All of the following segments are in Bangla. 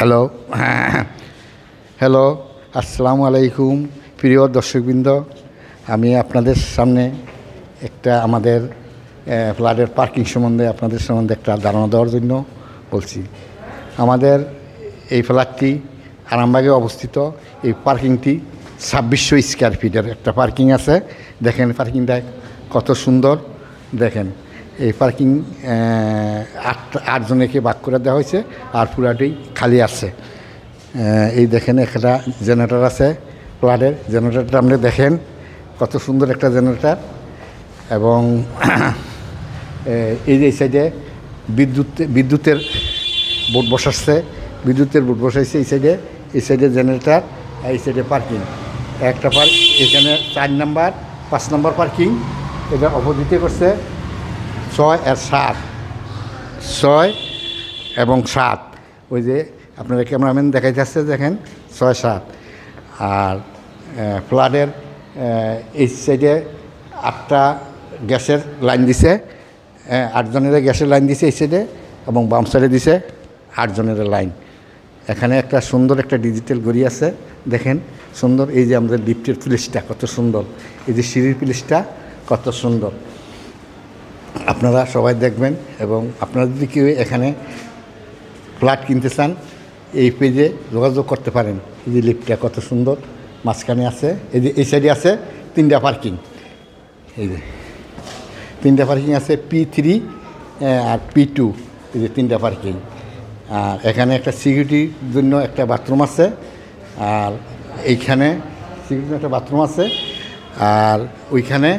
হ্যালো হ্যালো আসসালামু আলাইকুম প্রিয় দর্শকবৃন্দ। আমি আপনাদের সামনে একটা আমাদের ফ্ল্যাটের পার্কিং সম্বন্ধে একটা ধারণা দেওয়ার জন্য বলছি। আমাদের এই ফ্ল্যাটটি আরামবাগে অবস্থিত। এই পার্কিংটি 2600 স্কোয়ার ফিটের একটা পার্কিং আছে। দেখেন পার্কিংটা কত সুন্দর। দেখেন এই পার্কিং আটজনকে ভাগ করে দেওয়া হয়েছে, আর পুরাটাই খালি আছে। এই দেখেন একটা জেনারেটর আছে ফ্ল্যাটের। জেনারেটরটা আপনি দেখেন কত সুন্দর একটা জেনারেটর। এবং এই যে এই সাইডে বিদ্যুতের বোর্ড বসাচ্ছে, বসাইছে এই সাইডে জেনারেটর, এই সাইডে পার্কিং। একটা এখানে 4 নাম্বার 5 নাম্বার পার্কিং। এটা অপোজিটে করছে 6 আর 7, 6 এবং 7। ওই যে আপনারা ক্যামেরাম্যান দেখাইতে আসছে, দেখেন 6, 7। আর ফ্ল্যাটের এই সাইডে 8টা গ্যাসের লাইন দিছে, 8 জনের গ্যাসের লাইন দিছে এই সাইডে, এবং বাম সাইডে দিছে 8 জনের লাইন। এখানে একটা সুন্দর একটা ডিজিটাল ঘড়ি আছে, দেখেন সুন্দর। এই যে আমাদের লিফটের প্লেসটা কত সুন্দর, এই যে সিঁড়ির প্লেসটা কত সুন্দর। আপনারা সবাই দেখবেন, এবং আপনারা যদি কেউ এখানে ফ্ল্যাট কিনতে চান এই পেজে যোগাযোগ করতে পারেন। এই যে লিফটটা কত সুন্দর, মাঝখানে আছে। এই যে এই সাইডে আছে 3টা পার্কিং। এই যে 3টা পার্কিং আছে, P3 আর P2, এই যে 3টা পার্কিং। আর এখানে একটা সিকিউরিটির জন্য একটা বাথরুম আছে, আর এইখানে সিকিউরিটির একটা বাথরুম আছে, আর ওইখানে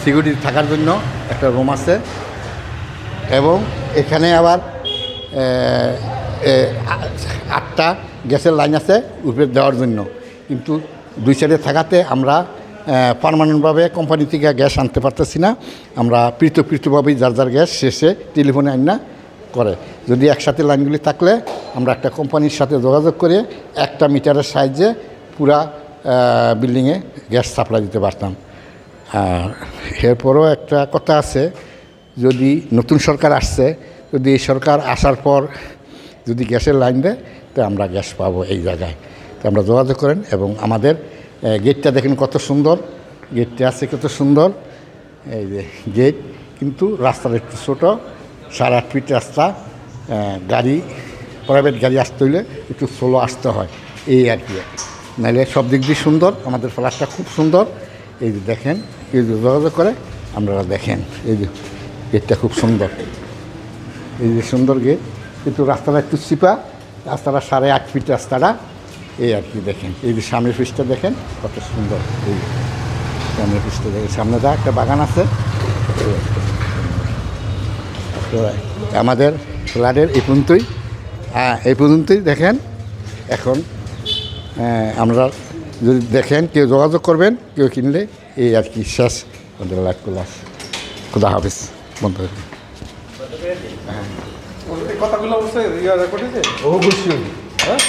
সিকিউরিটি থাকার জন্য একটা রুম আছে। এবং এখানে আবার 8টা গ্যাসের লাইন আছে উপরে দেওয়ার জন্য। কিন্তু 2 সাইডে থাকাতে আমরা পার্মানেন্টভাবে কোম্পানি থেকে গ্যাস আনতে পারতেছি না। আমরা পৃথকভাবেই যার গ্যাস শেষে টেলিফোনে আইনা করে। যদি একসাথে লাইনগুলি থাকলে আমরা একটা কোম্পানির সাথে যোগাযোগ করে একটা মিটারের সাহায্যে পুরা বিল্ডিংয়ে গ্যাস সাপ্লাই দিতে পারতাম। এরপরও একটা কথা আছে, যদি নতুন সরকার আসছে, যদি এই সরকার আসার পর যদি গ্যাসের লাইন দেয়, তো আমরা গ্যাস পাবো এই জায়গায়। তো আমরা যোগাযোগ করেন। এবং আমাদের গেটটা দেখেন কত সুন্দর, গেটটা আছে কত সুন্দর। এই যে গেট, কিন্তু রাস্তাটা একটু ছোটো, 8.5 ফিট রাস্তা। প্রাইভেট গাড়ি আসতে হইলে একটু স্লো আসতে হয়, এই আর কি। নাহলে সব দিক দিয়ে সুন্দর, আমাদের ফ্ল্যাটটা খুব সুন্দর। এই যে দেখেন, কেউ যোগাযোগ করে আপনারা দেখেন। এই যে গেটটা খুব সুন্দর, এই যে সুন্দর গেট, কিন্তু রাস্তাটা একটু চিপা, রাস্তাটা 8.5 ফিট রাস্তাটা, এই আর কি। দেখেন এই যে সামনের পিসটা দেখেন কত সুন্দর। এই সামনের পিসটা দেখেন, সামনে যা একটা বাগান আছে। আমাদের ফ্ল্যাটের এই পর্যন্তই দেখেন। এখন আমরা যদি দেখেন, কেউ যোগাযোগ করবেন, কেউ কিনলে, এই আর কি শেষ আমাদের লাইভ ক্লাস। খুদা হাফেজ বন্ধ। হ্যাঁ, কথাগুলো অবশ্যই অবশ্যই। হ্যাঁ।